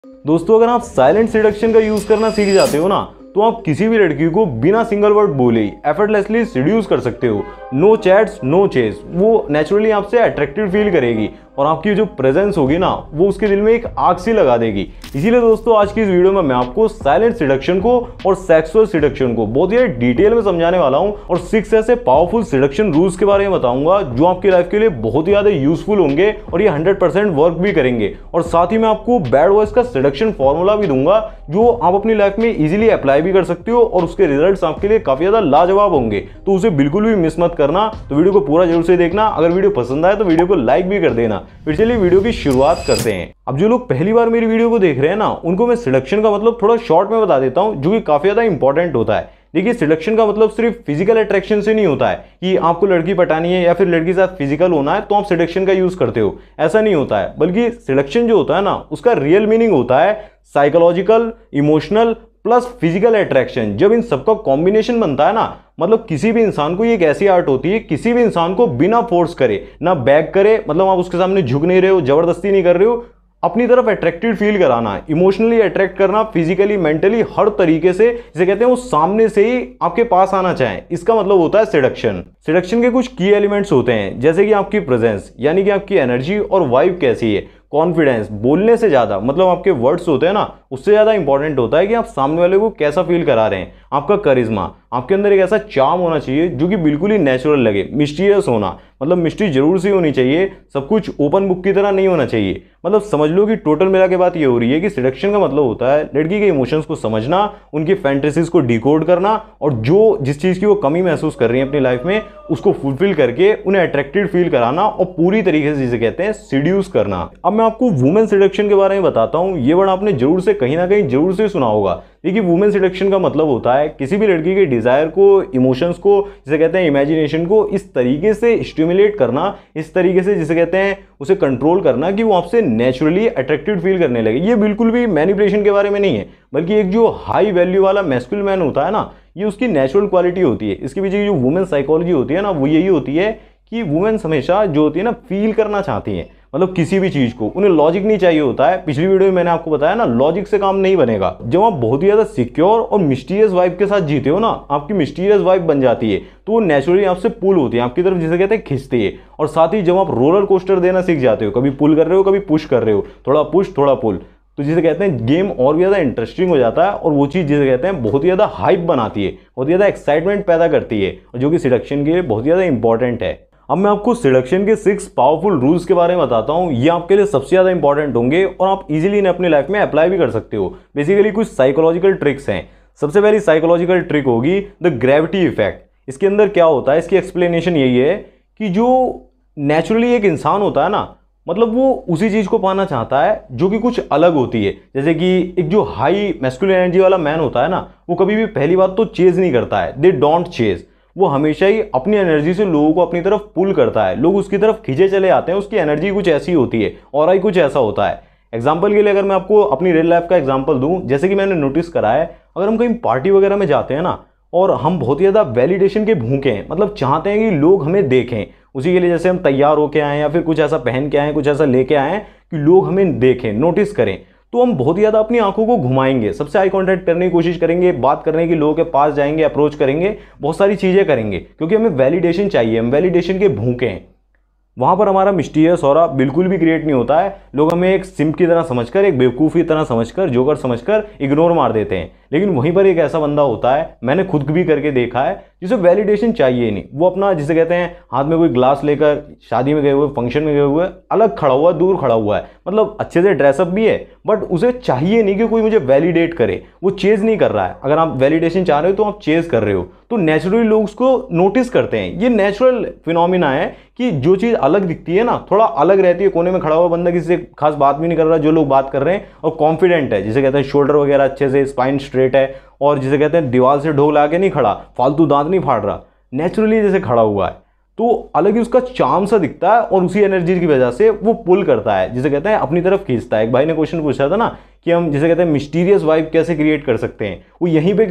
दोस्तों अगर आप साइलेंट सिडक्शन का यूज करना सीख जाते हो ना, तो आप किसी भी लड़की को बिना सिंगल वर्ड बोले ही एफर्टलेसली सीड्यूस कर सकते हो। नो चैट्स नो चेस, वो नेचुरली आपसे अट्रैक्टेड फील करेगी और आपकी जो प्रेजेंस होगी ना, वो उसके दिल में एक आग सी लगा देगी। इसीलिए दोस्तों आज की इस वीडियो में मैं आपको साइलेंट सिडक्शन को और सेक्सुअल सिडक्शन को बहुत ही डिटेल में समझाने वाला हूं और 6 ऐसे पावरफुल सिडक्शन रूल्स के बारे में बताऊंगा जो आपकी लाइफ के लिए बहुत ही ज्यादा यूजफुल होंगे और ये 100% वर्क भी करेंगे। और साथ ही मैं आपको बैड वॉइस का सिडक्शन फॉर्मूला भी दूंगा जो आप अपनी लाइफ में इजीली अप्लाई भी कर सकते हो और उसके रिजल्ट्स आपके लिए काफी ज्यादा लाजवाब होंगे। तो उसे बिल्कुल भी मिस मत करना, तो वीडियो को पूरा जरूर से देखना। अगर वीडियो पसंद आए तो वीडियो को लाइक भी कर देना। फिर चलिए वीडियो की शुरुआत करते हैं। अब जो लोग पहली बार मेरी वीडियो को देख रहे हैं ना, उनको मैं सिडक्शन का मतलब थोड़ा शॉर्ट में बता देता हूं, जो कि काफी ज्यादा इंपॉर्टेंट होता है। देखिए, सिडक्शन का मतलब सिर्फ फिजिकल अट्रैक्शन से नहीं होता है कि आपको लड़की पटानी है या फिर लड़की के साथ फिजिकल होना है तो आप सिडक्शन का यूज करते हो, ऐसा नहीं होता है। बल्कि सिडक्शन जो होता है ना, उसका रियल मीनिंग होता है psychological, emotional plus physical attraction. जब इन सबका कॉम्बिनेशन बनता है ना, मतलब किसी भी इंसान को ये एक ऐसी आर्ट होती है, किसी भी इंसान को बिना फोर्स करे, ना बैक करे, मतलब आप उसके सामने झुक नहीं रहे हो, जबरदस्ती नहीं कर रहे हो, अपनी तरफ अट्रैक्टेड फील कराना, इमोशनली अट्रैक्ट करना, फिजिकली, मेंटली, हर तरीके से, जिसे कहते हैं वो सामने से ही आपके पास आना चाहें, इसका मतलब होता है सिडक्शन। सिडक्शन के कुछ की एलिमेंट्स होते हैं, जैसे कि आपकी प्रेजेंस, यानी कि आपकी एनर्जी और वाइब कैसी है, कॉन्फिडेंस, बोलने से ज्यादा, मतलब आपके वर्ड्स होते हैं ना, उससे ज्यादा इंपॉर्टेंट होता है कि आप सामने वाले को कैसा फील करा रहे हैं। आपका करिश्मा, आपके अंदर एक ऐसा चार्म होना चाहिए जो कि बिल्कुल ही नेचुरल लगे। मिस्टीरियस होना, मतलब मिस्ट्री जरूर सी होनी चाहिए, सब कुछ ओपन बुक की तरह नहीं होना चाहिए। मतलब समझ लो कि टोटल मिला के बात ये हो रही है कि सिडक्शन का मतलब होता है लड़की के इमोशंस को समझना, उनकी फैंटेसीज को डिकोड करना और जो जिस चीज की वो कमी महसूस कर रही है अपनी लाइफ में, उसको फुलफिल करके उन्हें अट्रैक्टेड फील कराना और पूरी तरीके से जिसे कहते हैं सीड्यूस करना। अब मैं आपको वुमेन सिडक्शन के बारे में बताता हूं। ये वर्ड आपने जरूर से कहीं ना कहीं जरूर से सुना होगा। देखिए, वुमेन सिडक्शन का मतलब होता है किसी भी लड़की के डिजायर को, इमोशंस को, जिसे कहते हैं इमेजिनेशन को, इस तरीके से स्टिमुलेट करना, इस तरीके से जिसे कहते हैं उसे कंट्रोल करना कि वो आपसे नेचुरली अट्रैक्टेड फील करने लगे। ये बिल्कुल भी मैनिपुलेशन के बारे में नहीं है, बल्कि एक जो हाई वैल्यू वाला मैस्कुलिन मैन होता है ना, ये उसकी नेचुरल क्वालिटी होती है। इसके पीछे जो वुमेन साइकोलॉजी होती है ना, वो यही होती है कि वुमेन्स हमेशा जो होती है ना, फील करना चाहती हैं, मतलब किसी भी चीज को, उन्हें लॉजिक नहीं चाहिए होता है। पिछली वीडियो में मैंने आपको बताया ना, लॉजिक से काम नहीं बनेगा। जब आप बहुत ही ज्यादा सिक्योर और मिस्टीरियस वाइब के साथ जीते हो ना, आपकी मिस्टीरियस वाइब बन जाती है, तो वो नेचुरली आपसे पुल होती है, आपकी तरफ जिसे कहते हैं खिंचती है। और साथ ही जब आप रोलर कोस्टर देना सीख जाते हो, कभी पुल कर रहे हो, कभी पुश कर रहे हो, थोड़ा पुश थोड़ा पुल, तो जिसे कहते हैं गेम और भी ज्यादा इंटरेस्टिंग हो जाता है और वो चीज जिसे कहते हैं बहुत ही ज्यादा हाइप बनाती है, बहुत ही ज्यादा एक्साइटमेंट पैदा करती है, और जो कि सिडक्शन के लिए बहुत ही ज्यादा इंपॉर्टेंट है। अब मैं आपको सिडक्शन के 6 पावरफुल रूल्स के बारे में बताता हूं। ये आपके लिए सबसे ज्यादा इंपॉर्टेंट होंगे और आप इजीली इन्हें अपनी लाइफ में अप्लाई भी कर सकते हो। बेसिकली कुछ साइकोलॉजिकल ट्रिक्स हैं। सबसे पहली साइकोलॉजिकल ट्रिक होगी द ग्रेविटी इफेक्ट। इसके अंदर क्या होता है, इसकी एक्सप्लेनेशन यही है कि जो नेचुरली एक इंसान होता है ना, मतलब वो उसी चीज को पाना चाहता है जो कि कुछ अलग होती है। जैसे कि एक जो हाई मैस्कुलिन एनर्जी वाला मैन होता है ना, वो कभी भी पहली बात तो चेज नहीं करता है, दे डोंट चेज। वो हमेशा ही अपनी एनर्जी से लोगों को अपनी तरफ पुल करता है, लोग उसकी तरफ खींचे चले आते हैं। उसकी एनर्जी कुछ ऐसी होती है, ऑरा ही कुछ ऐसा होता है। एग्जाम्पल के लिए अगर मैं आपको अपनी रियल लाइफ का एग्जाम्पल दूं, जैसे कि मैंने नोटिस करा है, अगर हम कहीं पार्टी वगैरह में जाते हैं ना और हम बहुत ही ज्यादा वैलिडेशन के भूखे हैं, मतलब चाहते हैं कि लोग हमें देखें, उसी के लिए जैसे हम तैयार होके आए या फिर कुछ ऐसा पहन के आए, कुछ ऐसा लेके आए कि लोग हमें देखें, नोटिस करें, तो हम बहुत ही ज्यादा अपनी आंखों को घुमाएंगे, सबसे आई कांटेक्ट करने की कोशिश करेंगे, बात करने की, लोगों के पास जाएंगे, अप्रोच करेंगे, बहुत सारी चीजें करेंगे, क्योंकि हमें वैलिडेशन चाहिए, हम वैलिडेशन के भूखे हैं। वहां पर हमारा मिस्टीरियस ऑरा बिल्कुल भी क्रिएट नहीं होता है। लोग हमें एक सिम्प की तरह समझकर, एक बेवकूफ की तरह समझकर, जोकर समझकर इग्नोर मार देते हैं। लेकिन वहीं पर एक ऐसा बंदा होता है, मैंने खुद भी करके देखा है, जिसे वैलिडेशन चाहिए नहीं। वो अपना जिसे कहते हैं हाथ में कोई ग्लास लेकर शादी में गए हुए, फंक्शन में गए हुए, अलग खड़ा हुआ, दूर खड़ा हुआ है, मतलब अच्छे से ड्रेसअप भी है, बट उसे चाहिए नहीं कि कोई मुझे वैलिडेट करे। वो चेज नहीं कर रहा है। अगर आप वैलिडेशन चाह रहे हो तो आप चेज कर रहे हो, तो नेचुरली लोग उसको नोटिस करते हैं। ये नेचुरल फिनोमिना है कि जो चीज अलग दिखती है ना, थोड़ा अलग रहती है, कोने में खड़ा हुआ बंदा किसी से खास बात भी नहीं कर रहा, जो लोग बात कर रहे हैं, और कॉन्फिडेंट है, जिसे कहते हैं शोल्डर वगैरह अच्छे से, स्पाइन स्ट्रेट है, और जिसे कहते हैं दीवार से ढोल आके नहीं खड़ा, फालतू दांत नहीं फाड़ रहा, नेचुरली जैसे खड़ा हुआ है, तो अलग ही उसका चार्म सा दिखता है और उसी एनर्जी की वजह से वो पुल करता है, जिसे कहते हैं अपनी तरफ खींचता है। एक भाई ने क्वेश्चन पूछा था ना कि हम जिसे कहते हैं मिस्टीरियस वाइब कैसे क्रिएट कर सकते हैं, वो यहीं पे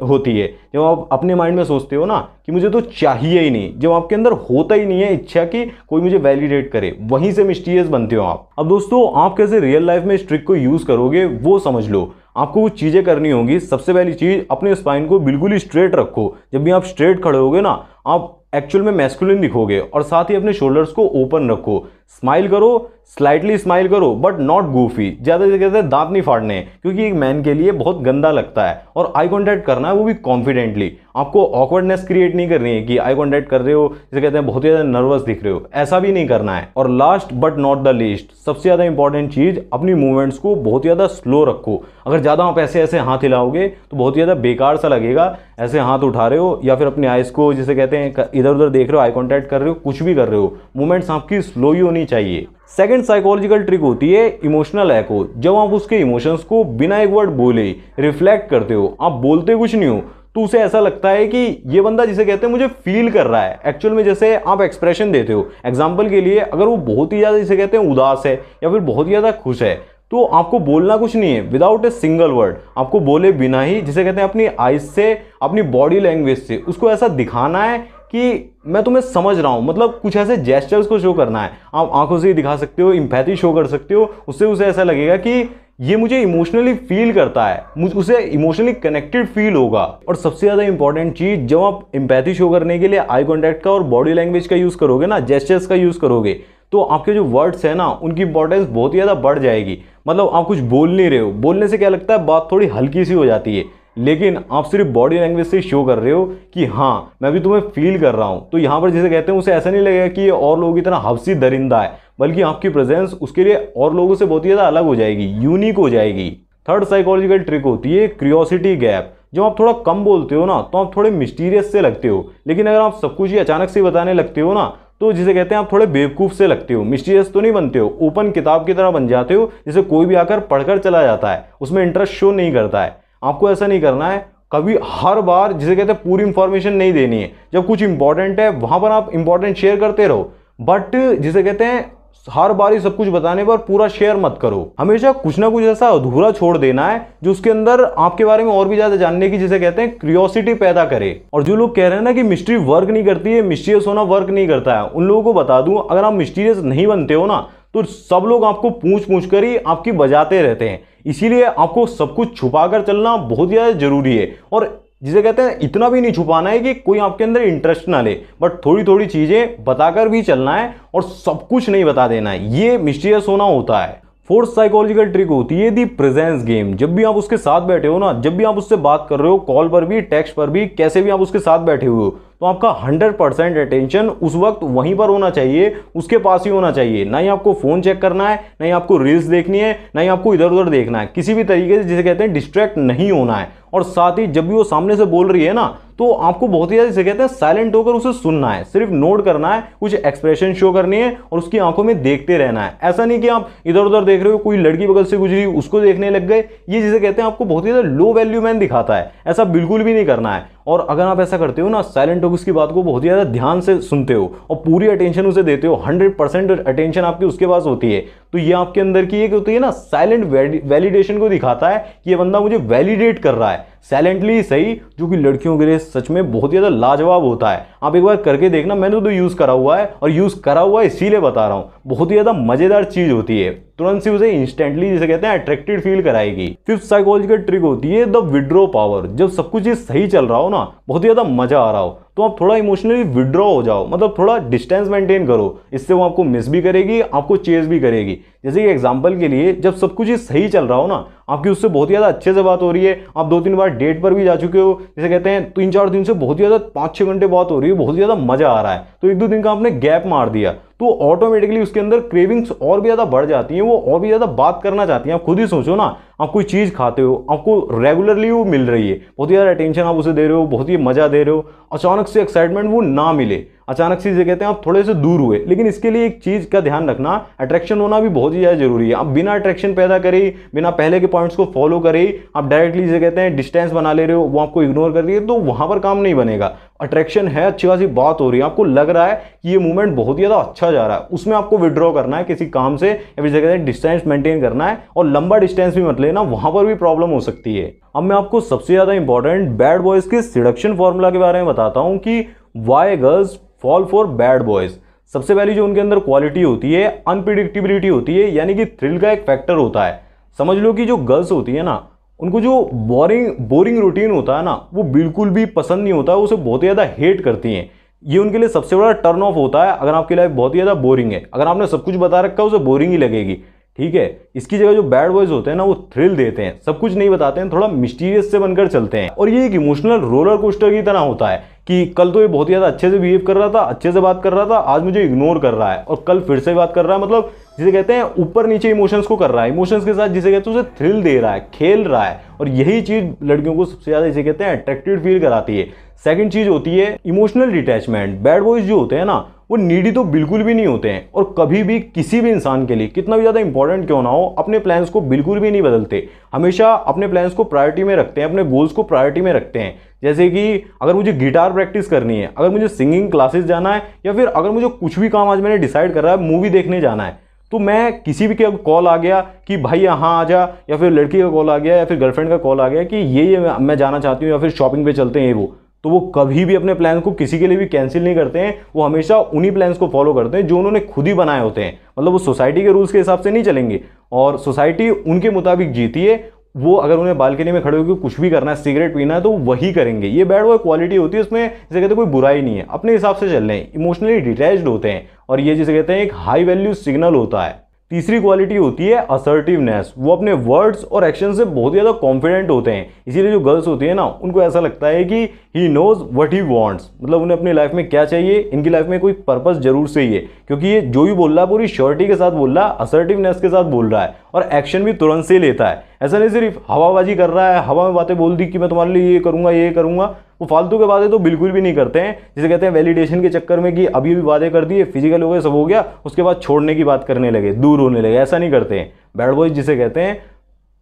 होती है जब आप अपने माइंड में सोचते हो ना कि मुझे तो चाहिए ही नहीं, जब आपके अंदर होता ही नहीं है इच्छा कि कोई मुझे वैलिडेट करे, वहीं से मिस्टीरियस बनते हो आप। अब दोस्तों आप कैसे रियल लाइफ में इस ट्रिक को यूज करोगे वो समझ लो। आपको कुछ चीजें करनी होंगी। सबसे पहली चीज, अपने स्पाइन को बिल्कुल ही स्ट्रेट रखो। जब भी आप स्ट्रेट खड़े होगे ना, आप एक्चुअल में मैस्कुलिन दिखोगे। और साथ ही अपने शोल्डर्स को ओपन रखो, स्माइल करो, स्लाइटली स्माइल करो बट नॉट गूफी। ज्यादा से कहते हैं दांत नहीं फाड़ने हैं, क्योंकि एक मैन के लिए बहुत गंदा लगता है। और आई कांटेक्ट करना है, वो भी कॉन्फिडेंटली। आपको ऑकवर्डनेस क्रिएट नहीं करनी है कि आई कांटेक्ट कर रहे हो जिसे कहते हैं बहुत ही ज्यादा नर्वस दिख रहे हो, ऐसा भी नहीं करना है। और last but not the least, सबसे ज्यादा इंपॉर्टेंट चीज, अपनी मूवमेंट्स को बहुत ज्यादा स्लो रखो। अगर ज्यादा आप ऐसे ऐसे हाथ हिलाओगे तो बहुत ज्यादा बेकार सा लगेगा। ऐसे हाथ उठा रहे हो या फिर अपनी आइज को जिसे कहते हैं इधर उधर देख रहे हो, आई कांटेक्ट कर रहे हो, कुछ भी कर रहे हो, मूवमेंट्स आपकी स्लो ही होनी चाहिए। सेकंड साइकोलॉजिकल ट्रिक होती है इमोशनल एको। जब आप उसके इमोशंस को बिना एक वर्ड बोले रिफ्लेक्ट करते हो, आप बोलते कुछ नहीं हो, तो उसे ऐसा लगता है कि ये बंदा जिसे कहते हैं मुझे फील कर रहा है। एक्चुअल में जैसे आप एक्सप्रेशन देते हो, एग्जांपल के लिए अगर वो बहुत ही ज्यादा जिसे कहते हैं उदास है या फिर बहुत ही ज्यादा खुश है, तो आपको बोलना कुछ नहीं है, विदाउट ए सिंगल वर्ड। आपको बोले बिना ही जिसे कहते हैं अपनी आइज से, अपनी बॉडी लैंग्वेज से उसको ऐसा दिखाना है कि मैं तुम्हें समझ रहा हूं। मतलब कुछ ऐसे जेस्चर्स को शो करना है। आप आंखों से ही दिखा सकते हो, इंपैथी शो कर सकते हो, उससे उसे ऐसा लगेगा कि ये मुझे इमोशनली फील करता है, उसे इमोशनली कनेक्टेड फील होगा। और सबसे ज्यादा इंपॉर्टेंट चीज, जब आप इंपैथी शो करने के लिए आई कॉन्टैक्ट का और बॉडी लैंग्वेज का यूज करोगे ना, जेस्चर्स का यूज करोगे, तो आपके जो वर्ड्स है ना उनकी इंपॉर्टेंस बहुत ही ज्यादा बढ़ जाएगी। मतलब आप कुछ बोल नहीं रहे हो, बोलने से क्या लगता है बात थोड़ी हल्की सी हो जाती है, लेकिन आप सिर्फ बॉडी लैंग्वेज से शो कर रहे हो कि हाँ मैं भी तुम्हें फील कर रहा हूं। तो यहां पर जिसे कहते हैं उसे ऐसा नहीं लगेगा कि ये और लोगों की तरह हफ्सी दरिंदा है, बल्कि आपकी प्रेजेंस उसके लिए और लोगों से बहुत ही ज्यादा अलग हो जाएगी, यूनिक हो जाएगी। थर्ड साइकोलॉजिकल ट्रिक होती है क्यूरियोसिटी गैप। जब आप थोड़ा कम बोलते हो ना, तो आप थोड़े मिस्टीरियस से लगते हो, लेकिन अगर आप सब कुछ ही अचानक से बताने लगते हो ना, तो जिसे कहते हैं आप थोड़े बेवकूफ से लगते हो। मिस्टीरियस तो नहीं बनते हो, ओपन किताब की तरह बन जाते हो, जिसे कोई भी आकर पढ़कर चला जाता है, उसमें इंटरेस्ट शो नहीं करता है। आपको ऐसा नहीं करना है कभी, हर बार जिसे कहते हैं पूरी इंफॉर्मेशन नहीं देनी है। जब कुछ इंपॉर्टेंट है वहां पर आप इंपॉर्टेंट शेयर करते रहो, बट जिसे कहते हैं हर बार ही सब कुछ बताने पर पूरा शेयर मत करो। हमेशा कुछ ना कुछ ऐसा अधूरा छोड़ देना है जो उसके अंदर आपके बारे में और भी ज्यादा जानने की जिसे कहते हैं क्यूरियोसिटी पैदा करे। और जो लोग कह रहे हैं ना कि मिस्ट्री वर्क नहीं करती है, मिस्टीरियस होना वर्क नहीं करता है, उन लोगों को बता दूं, अगर आप मिस्टीरियस नहीं बनते हो ना, तो सब लोग आपको पूछ पूछ कर ही आपकी बजाते रहते हैं। इसीलिए आपको सब कुछ छुपा कर चलना बहुत ज्यादा जरूरी है। और जिसे कहते हैं इतना भी नहीं छुपाना है कि कोई आपके अंदर इंटरेस्ट ना ले, बट थोड़ी थोड़ी चीजें बताकर भी चलना है और सब कुछ नहीं बता देना है। ये मिस्टीरियस होना होता है। फोर्थ साइकोलॉजिकल ट्रिक होती है दी प्रेजेंस गेम। जब भी आप उसके साथ बैठे हो ना, जब भी आप उससे बात कर रहे हो, कॉल पर भी, टेक्स्ट पर भी, कैसे भी आप उसके साथ बैठे हुए हो, तो आपका 100% अटेंशन उस वक्त वहीं पर होना चाहिए, उसके पास ही होना चाहिए। ना ही आपको फोन चेक करना है, ना ही आपको रील्स देखनी है, ना ही आपको इधर उधर देखना है। किसी भी तरीके से जिसे कहते हैं डिस्ट्रैक्ट नहीं होना है। और साथ ही जब भी वो सामने से बोल रही है ना, तो आपको बहुत ही ज्यादा जिसे कहते हैं साइलेंट होकर उसे सुनना है, सिर्फ नोट करना है, कुछ एक्सप्रेशन शो करनी है और उसकी आंखों में देखते रहना है। ऐसा नहीं कि आप इधर उधर देख रहे हो, कोई लड़की बगल से गुजरी उसको देखने लग गए, ये जिसे कहते हैं आपको बहुत ही ज्यादा लो वैल्यू मैन दिखाता है। ऐसा बिल्कुल भी नहीं करना है। और अगर आप ऐसा करते हो ना, साइलेंट होकर उसकी बात को बहुत ही ज्यादा ध्यान से सुनते हो और पूरी अटेंशन उसे देते हो, 100% अटेंशन आपकी उसके पास होती है, तो ये आपके अंदर की एक होती है ना साइलेंट वैलिडेशन को दिखाता है कि ये बंदा मुझे वैलिडेट कर रहा है, साइलेंटली सही, जो कि लड़कियों के लिए सच में बहुत ज्यादा लाजवाब होता है। आप एक बार करके देखना, मैंने तो यूज करा हुआ है और यूज करा हुआ है इसीलिए बता रहा हूं। बहुत ही ज्यादा मजेदार चीज होती है, तुरंत से उसे इंस्टेंटली जिसे कहते हैं अट्रैक्टेड फील कराएगी। फिफ्थ साइकोलॉजिकल ट्रिक होती है द विड्रॉ पावर। जब सब कुछ सही चल रहा हो ना, बहुत ही ज्यादा मजा आ रहा हो, तो आप थोड़ा इमोशनली विड्रॉ हो जाओ, मतलब थोड़ा डिस्टेंस मेंटेन करो। इससे वो आपको मिस भी करेगी, आपको चेज भी करेगी। जैसे कि एग्जांपल के लिए, जब सब कुछ सही चल रहा हो ना, आपकी उससे बहुत ही ज्यादा अच्छे से बात हो रही है, आप 2-3 बार डेट पर भी जा चुके हो, जैसे कहते हैं 3-4 दिन से बहुत ही ज्यादा 5-6 घंटे बात हो रही है, बहुत ही ज्यादा मजा आ रहा है, तो 1-2 दिन का आपने गैप मार दिया, तो ऑटोमेटिकली उसके अंदर क्रेविंग्स और भी ज्यादा बढ़ जाती हैं, वो और भी ज्यादा बात करना चाहती हैं। आप खुद ही सोचो ना, आप कोई चीज़ खाते हो, आपको रेगुलरली वो मिल रही है, बहुत ही ज़्यादा अटेंशन आप उसे दे रहे हो, बहुत ही मज़ा दे रहे हो, अचानक से एक्साइटमेंट वो ना मिले, अचानक से जिसे कहते हैं आप थोड़े से दूर हुए। लेकिन इसके लिए एक चीज़ का ध्यान रखना, अट्रैक्शन होना भी बहुत ही ज़्यादा जरूरी है। आप बिना अट्रैक्शन पैदा करे, बिना पहले के पॉइंट्स को फॉलो करे आप डायरेक्टली जिसे कहते हैं डिस्टेंस बना ले रहे हो, वो आपको इग्नोर कर रही है, तो वहां पर काम नहीं बनेगा। अट्रैक्शन है, अच्छी खासी बात हो रही है, आपको लग रहा है कि ये मूवमेंट बहुत ही ज़्यादा अच्छा जा रहा है, उसमें आपको विड्रॉ करना है किसी काम से, या फिर कहते हैं डिस्टेंस मेंटेन करना है, और लंबा डिस्टेंस भी मत लेना, वहां पर भी प्रॉब्लम हो सकती है। अब मैं आपको सबसे ज़्यादा इंपॉर्टेंट बैड बॉयज के सिडक्शन फॉर्मूला के बारे में बताता हूं कि why girls fall for bad boys. सबसे पहली जो उनके अंदर क्वालिटी होती है, अनप्रिडिक्टेबिलिटी होती है, यानी कि थ्रिल का एक फैक्टर होता है। समझ लो कि जो गर्ल्स होती है ना, उनको जो बोरिंग रूटीन होता है ना, वो बिल्कुल भी पसंद नहीं होता, उसे बहुत ही ज़्यादा हेट करती हैं। ये उनके लिए सबसे बड़ा टर्न ऑफ होता है। अगर आपकी लाइफ बहुत ही ज़्यादा बोरिंग है, अगर आपने सब कुछ बता रखा है, उसे बोरिंग ही लगेगी, ठीक है। इसकी जगह जो बैड बॉयज होते हैं ना, वो थ्रिल देते हैं, सब कुछ नहीं बताते हैं, थोड़ा मिस्टीरियस से बनकर चलते हैं। और ये एक इमोशनल रोलर कोस्टर की तरह होता है कि कल तो ये बहुत ही ज़्यादा अच्छे से बिहेव कर रहा था, अच्छे से बात कर रहा था, आज मुझे इग्नोर कर रहा है, और कल फिर से बात कर रहा है। मतलब जिसे कहते हैं ऊपर नीचे इमोशंस को कर रहा है, इमोशंस के साथ जिसे कहते हैं उसे थ्रिल दे रहा है, खेल रहा है। और यही चीज़ लड़कियों को सबसे ज़्यादा जिसे कहते हैं अट्रैक्टिव फील कराती है। सेकंड चीज़ होती है इमोशनल डिटैचमेंट। बैड बॉयज जो होते हैं ना, वो नीडी तो बिल्कुल भी नहीं होते हैं, और कभी भी किसी भी इंसान के लिए कितना भी ज़्यादा इंपॉर्टेंट क्यों ना हो, अपने प्लान्स को बिल्कुल भी नहीं बदलते, हमेशा अपने प्लान्स को प्रायोरिटी में रखते हैं, अपने गोल्स को प्रायोरिटी में रखते हैं। जैसे कि अगर मुझे गिटार प्रैक्टिस करनी है, अगर मुझे सिंगिंग क्लासेस जाना है, या फिर अगर मुझे कुछ भी काम आज मैंने डिसाइड कर रहा है, मूवी देखने जाना है, तो मैं किसी भी का कॉल आ गया कि भाई यहाँ आ जा, या फिर लड़की का कॉल आ गया, या फिर गर्लफ्रेंड का कॉल आ गया कि ये मैं जाना चाहती हूँ, या फिर शॉपिंग पे चलते हैं, वो तो वो कभी भी अपने प्लान को किसी के लिए भी कैंसिल नहीं करते हैं। वो हमेशा उन्हीं प्लान्स को फॉलो करते हैं जो उन्होंने खुद ही बनाए होते हैं। मतलब वो सोसाइटी के रूल्स के हिसाब से नहीं चलेंगे, और सोसाइटी उनके मुताबिक जीती है। वो अगर उन्हें बालकनी में खड़े होकर कुछ भी करना है, सिगरेट पीना है, तो वही करेंगे। ये बैड बॉय क्वालिटी होती है, उसमें जैसे कहते हैं कोई बुराई नहीं है, अपने हिसाब से चल रहे हैं, इमोशनली डिटैच्ड होते हैं, और ये जिसे कहते हैं एक हाई वैल्यू सिग्नल होता है। तीसरी क्वालिटी होती है असर्टिवनेस। वो अपने वर्ड्स और एक्शन से बहुत ज़्यादा कॉन्फिडेंट होते हैं। इसीलिए जो गर्ल्स होती है ना, उनको ऐसा लगता है कि he knows what he wants, मतलब उन्हें अपनी लाइफ में क्या चाहिए, इनकी लाइफ में कोई पर्पस जरूर से ही है, क्योंकि ये जो भी बोल रहा है पूरी श्योरिटी के साथ बोल रहा है, असर्टिवनेस के साथ बोल रहा है, और एक्शन भी तुरंत से लेता है। ऐसा नहीं सिर्फ हवाबाजी कर रहा है, हवा में बातें बोल दी कि मैं तुम्हारे लिए ये करूंगा, ये करूंगा, वो फालतू के बातें तो बिल्कुल भी नहीं करते हैं। जिसे कहते हैं वैलिडेशन के चक्कर में कि अभी भी वादे कर दिए, फिजिकल हो गए, सब हो गया, उसके बाद छोड़ने की बात करने लगे, दूर होने लगे, ऐसा नहीं करते हैं। बैड बॉयज जिसे कहते हैं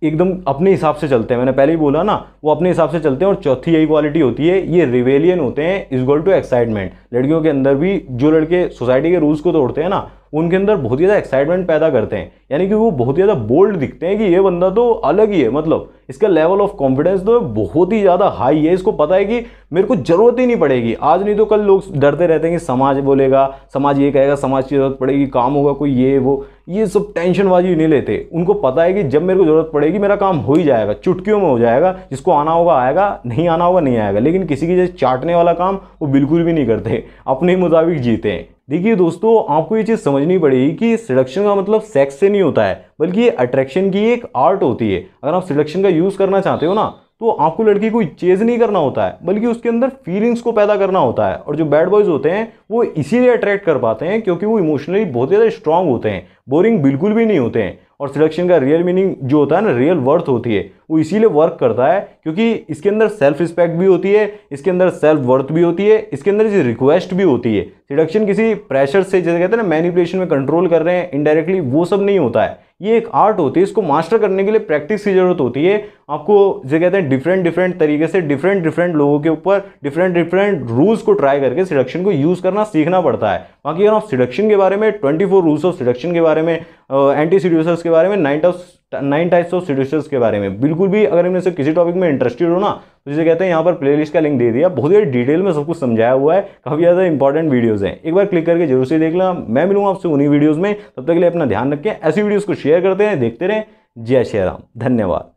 एकदम अपने हिसाब से चलते हैं, मैंने पहले ही बोला ना, वो अपने हिसाब से चलते हैं। और चौथी यही क्वालिटी होती है, ये रिवेलियन होते हैं, इज इक्वल टू एक्साइटमेंट। लड़कियों के अंदर भी जो लड़के सोसाइटी के रूल्स को तोड़ते हैं ना, उनके अंदर बहुत ज़्यादा एक्साइटमेंट पैदा करते हैं, यानी कि वो बहुत ज़्यादा बोल्ड दिखते हैं कि ये बंदा तो अलग ही है, मतलब इसका लेवल ऑफ कॉन्फिडेंस तो बहुत ही ज़्यादा हाई है। इसको पता है कि मेरे को जरूरत ही नहीं पड़ेगी, आज नहीं तो कल लोग डरते रहते हैं कि समाज बोलेगा, समाज ये कहेगा, समाज की जरूरत पड़ेगी, काम होगा कोई, ये वो, ये सब टेंशनबाजी नहीं लेते। उनको पता है कि जब मेरे को जरूरत पड़ेगी मेरा काम हो ही जाएगा, चुटकियों में हो जाएगा, जिसको आना होगा आएगा, नहीं आना होगा नहीं आएगा। लेकिन किसी की जैसे चाटने वाला काम वो बिल्कुल भी नहीं करते, अपने ही मुताबिक जीते हैं। देखिए दोस्तों, आपको ये चीज़ समझनी पड़ेगी कि सिडक्शन का मतलब सेक्स से नहीं होता है, बल्कि ये अट्रैक्शन की एक आर्ट होती है। अगर आप सिडक्शन का यूज़ करना चाहते हो ना, तो आपको लड़की को चेज नहीं करना होता है, बल्कि उसके अंदर फीलिंग्स को पैदा करना होता है। और जो बैड बॉयज होते हैं वो इसीलिए अट्रैक्ट कर पाते हैं क्योंकि वो इमोशनली बहुत ज़्यादा स्ट्रांग होते हैं, बोरिंग बिल्कुल भी नहीं होते हैं। और सिडक्शन का रियल मीनिंग जो होता है ना, रियल वर्थ होती है, वो इसीलिए वर्क करता है क्योंकि इसके अंदर सेल्फ रिस्पेक्ट भी होती है, इसके अंदर सेल्फ वर्थ भी होती है, इसके अंदर रिक्वेस्ट भी होती है। सिडक्शन किसी प्रेशर से, जैसे कहते हैं ना मैनिपुलेशन में कंट्रोल कर रहे हैं इनडायरेक्टली, वो सब नहीं होता है। ये एक आर्ट होती है, इसको मास्टर करने के लिए प्रैक्टिस की जरूरत होती है। आपको जैसे कहते हैं डिफरेंट तरीके से डिफरेंट लोगों के ऊपर डिफरेंट रूल्स को ट्राई करके सिडक्शन को यूज़ करना सीखना पड़ता है। बाकी अगर आप सिडक्शन के बारे में 24 रूल्स ऑफ सिडक्शन के बारे में, एंटी सीड्यूसर्स के बारे में, 9 टाइप्स ऑफ सीड्यूसर्स के बारे में बिल्कुल भी अगर इनमें से किसी टॉपिक में इंटरेस्टेड हो ना, तो जिसे कहते हैं यहाँ पर प्लेलिस्ट का लिंक दे दिया, बहुत ही डिटेल में सब कुछ समझाया हुआ है, काफ़ी ज़्यादा इंपॉर्टेंट वीडियोस हैं, एक बार क्लिक करके जरूर से देख लेना। मैं मिलूंगा आपसे उन्हीं वीडियोज़ में, तब तक के लिए अपना ध्यान रखें, ऐसी वीडियोज़ को शेयर करते हैं, देखते रहें। जय श्री राम, धन्यवाद।